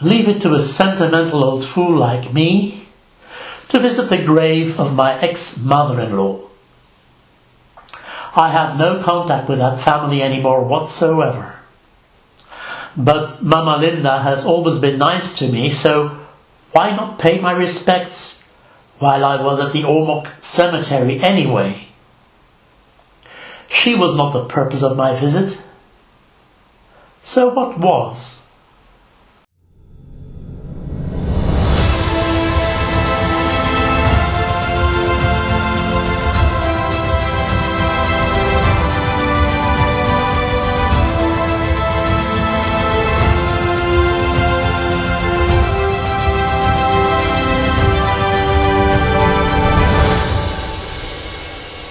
Leave it to a sentimental old fool like me to visit the grave of my ex-mother-in-law. I have no contact with that family anymore whatsoever. But Mama Linda has always been nice to me, so why not pay my respects while I was at the Ormoc cemetery anyway? She was not the purpose of my visit. So what was?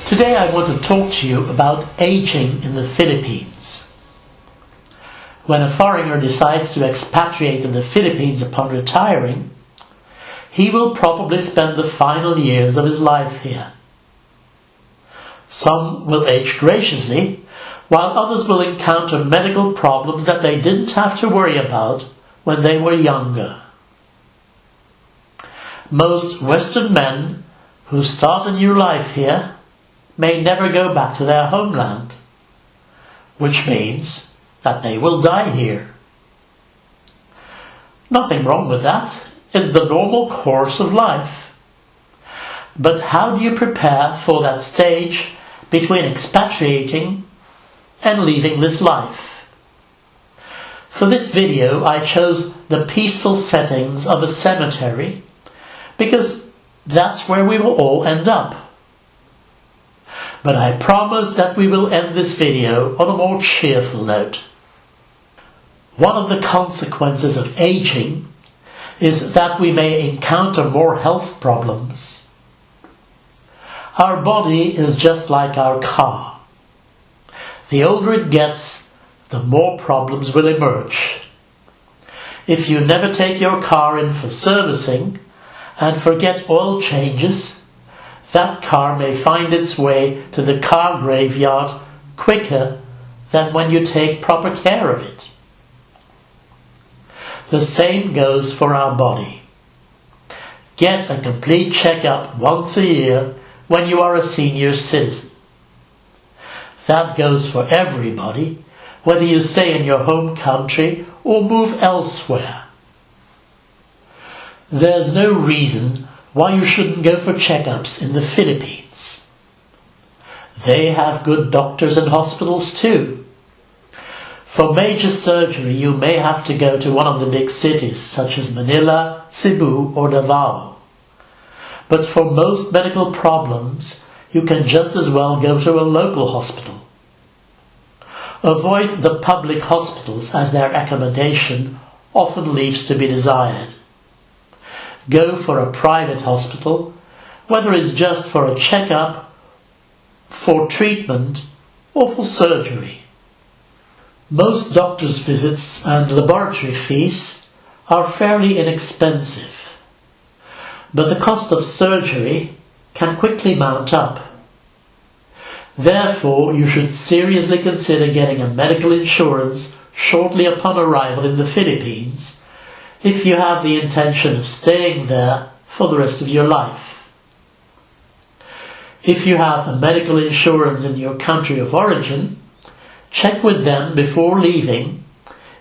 Today I want to talk to you about aging in the Philippines. When a foreigner decides to expatriate in the Philippines upon retiring, he will probably spend the final years of his life here. Some will age graciously, while others will encounter medical problems that they didn't have to worry about when they were younger. Most Western men who start a new life here may never go back to their homeland, which means that they will die here. Nothing wrong with that. It's the normal course of life. But how do you prepare for that stage between expatriating and leaving this life? For this video, I chose the peaceful settings of a cemetery because that's where we will all end up. But I promise that we will end this video on a more cheerful note. One of the consequences of aging is that we may encounter more health problems. Our body is just like our car. The older it gets, the more problems will emerge. If you never take your car in for servicing and forget oil changes, that car may find its way to the car graveyard quicker than when you take proper care of it. The same goes for our body. Get a complete checkup once a year when you are a senior citizen. That goes for everybody, whether you stay in your home country or move elsewhere. There's no reason why you shouldn't go for checkups in the Philippines. They have good doctors and hospitals too. For major surgery, you may have to go to one of the big cities such as Manila, Cebu or Davao. But for most medical problems, you can just as well go to a local hospital. Avoid the public hospitals as their accommodation often leaves to be desired. Go for a private hospital, whether it's just for a checkup, for treatment, or for surgery. Most doctor's visits and laboratory fees are fairly inexpensive, but the cost of surgery can quickly mount up. Therefore, you should seriously consider getting a medical insurance shortly upon arrival in the Philippines if you have the intention of staying there for the rest of your life. If you have a medical insurance in your country of origin, check with them before leaving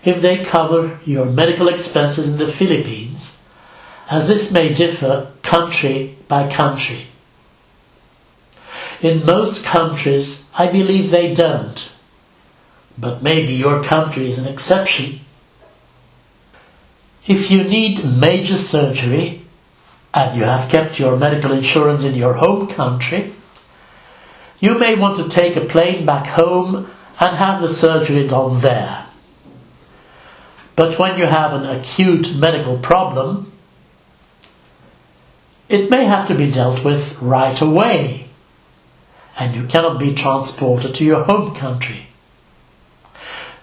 if they cover your medical expenses in the Philippines, as this may differ country by country. In most countries, I believe they don't, but maybe your country is an exception. If you need major surgery and you have kept your medical insurance in your home country, you may want to take a plane back home and have the surgery done there. But when you have an acute medical problem, it may have to be dealt with right away, and you cannot be transported to your home country.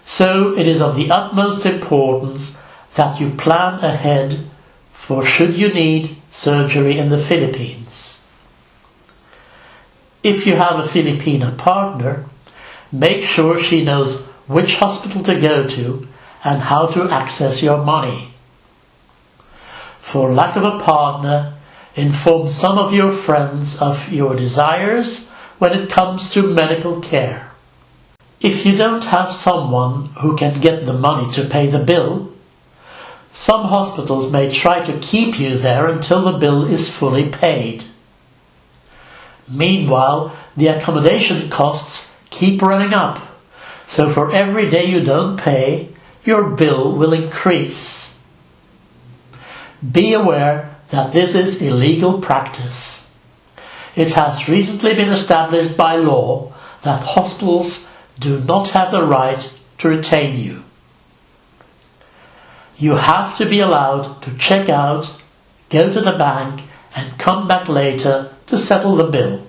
So it is of the utmost importance that you plan ahead for should you need surgery in the Philippines. If you have a Filipina partner, make sure she knows which hospital to go to and how to access your money. for lack of a partner, inform some of your friends of your desires when it comes to medical care. If you don't have someone who can get the money to pay the bill, some hospitals may try to keep you there until the bill is fully paid. Meanwhile, the accommodation costs keep running up, so for every day you don't pay, your bill will increase. Be aware that this is illegal practice. It has recently been established by law that hospitals do not have the right to retain you. You have to be allowed to check out, go to the bank, and come back later to settle the bill.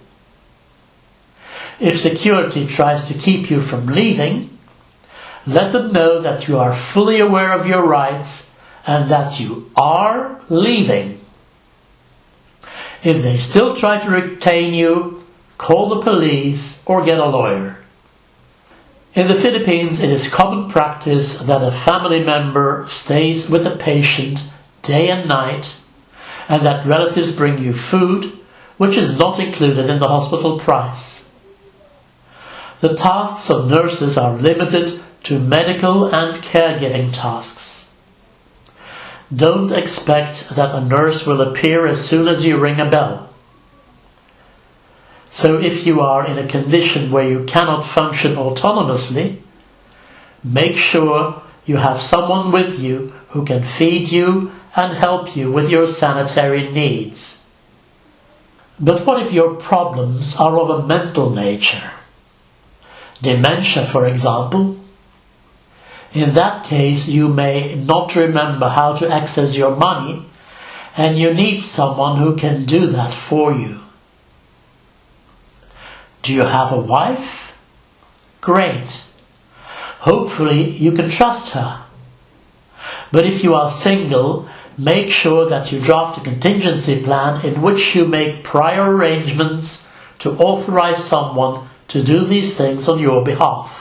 If security tries to keep you from leaving, let them know that you are fully aware of your rights and that you are leaving. If they still try to retain you, call the police or get a lawyer. In the Philippines, it is common practice that a family member stays with a patient day and night, and that relatives bring you food, which is not included in the hospital price. The tasks of nurses are limited to medical and caregiving tasks. Don't expect that a nurse will appear as soon as you ring a bell. So if you are in a condition where you cannot function autonomously, make sure you have someone with you who can feed you and help you with your sanitary needs. But what if your problems are of a mental nature? Dementia, for example. In that case, you may not remember how to access your money, and you need someone who can do that for you. Do you have a wife? Great. Hopefully you can trust her. But if you are single, make sure that you draft a contingency plan in which you make prior arrangements to authorize someone to do these things on your behalf.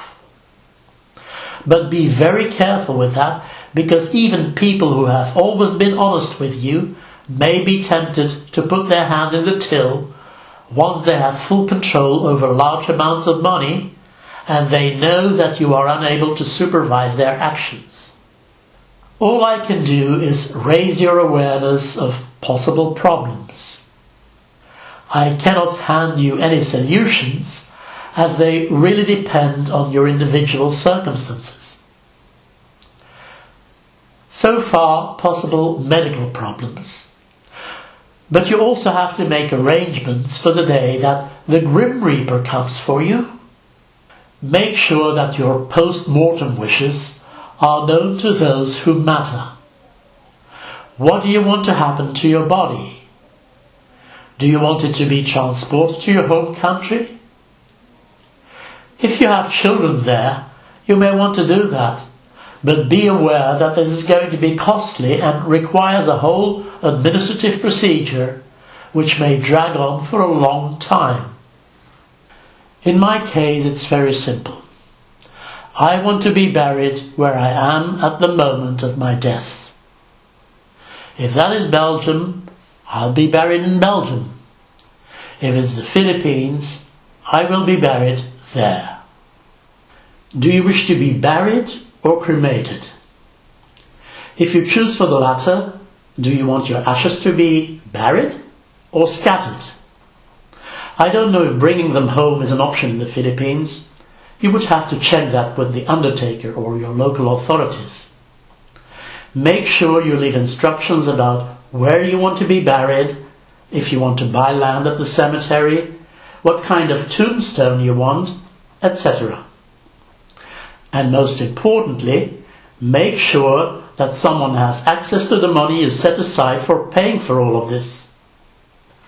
But be very careful with that, because even people who have always been honest with you may be tempted to put their hand in the till once they have full control over large amounts of money and they know that you are unable to supervise their actions. All I can do is raise your awareness of possible problems. I cannot hand you any solutions, as they really depend on your individual circumstances. So far, possible medical problems. But you also have to make arrangements for the day that the Grim Reaper comes for you. Make sure that your post-mortem wishes are known to those who matter. What do you want to happen to your body? Do you want it to be transported to your home country? If you have children there, you may want to do that, but be aware that this is going to be costly and requires a whole administrative procedure which may drag on for a long time. In my case, it's very simple. I want to be buried where I am at the moment of my death. If that is Belgium, I'll be buried in Belgium. If it's the Philippines, I will be buried there. Do you wish to be buried or cremated? If you choose for the latter, do you want your ashes to be buried or scattered? I don't know if bringing them home is an option in the Philippines. You would have to check that with the undertaker or your local authorities. Make sure you leave instructions about where you want to be buried, if you want to buy land at the cemetery, what kind of tombstone you want, etc. And most importantly, make sure that someone has access to the money you set aside for paying for all of this.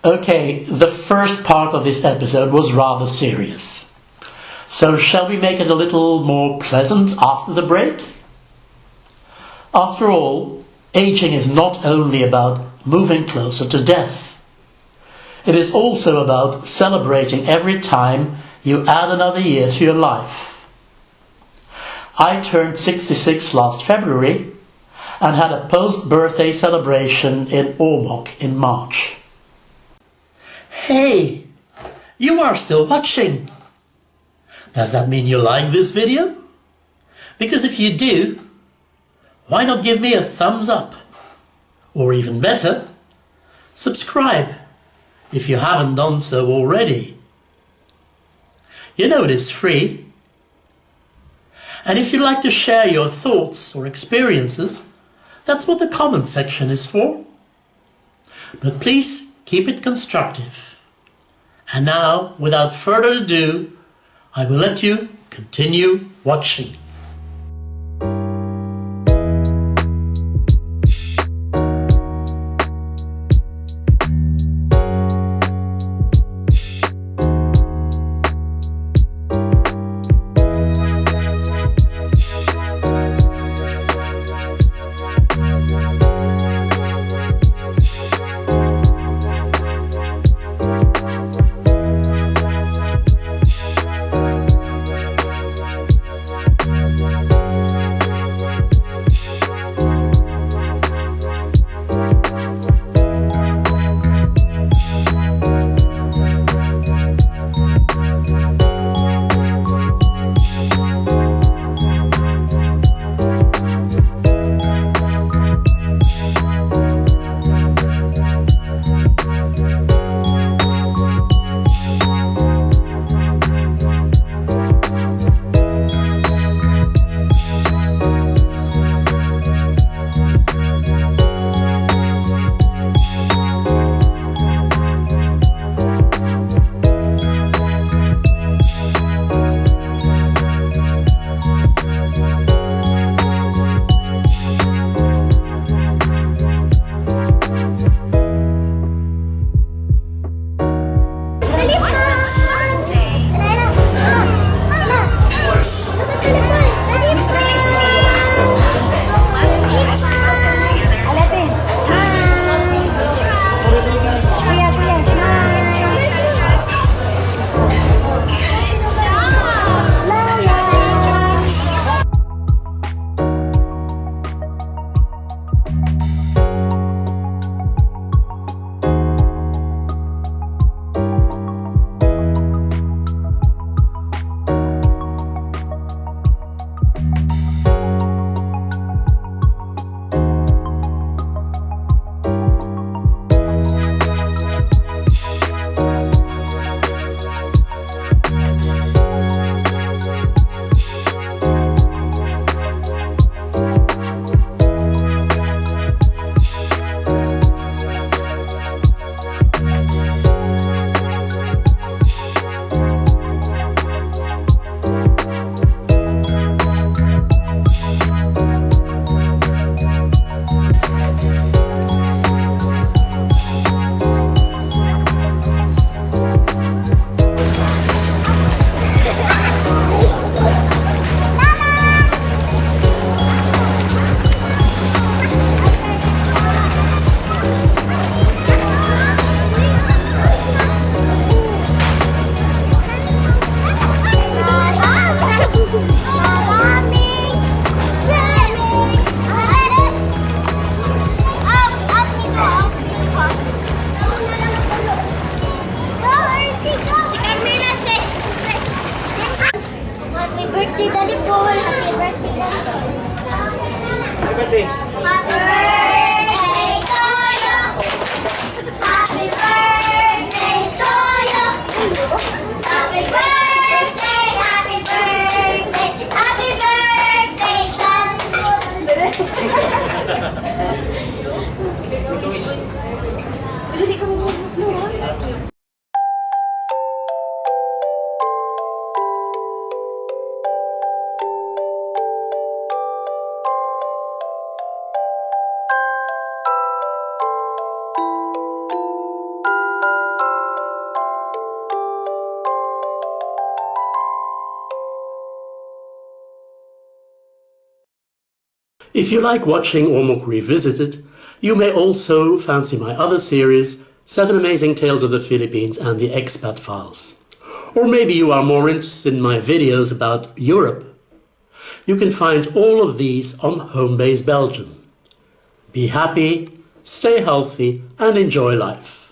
Okay, the first part of this episode was rather serious. So shall we make it a little more pleasant after the break? After all, aging is not only about moving closer to death. It is also about celebrating every time you add another year to your life. I turned 66 last February, and had a post-birthday celebration in Ormok in March. Hey, you are still watching. Does that mean you like this video? Because if you do, why not give me a thumbs up? Or even better, subscribe if you haven't done so already. You know it is free. And if you'd like to share your thoughts or experiences, that's what the comment section is for. But please keep it constructive. And now, without further ado, I will let you continue watching. If you like watching Ormok Revisited, you may also fancy my other series, 7 Amazing Tales of the Philippines and the Expat Files. Or maybe you are more interested in my videos about Europe. You can find all of these on Homebase Belgium. Be happy, stay healthy, and enjoy life.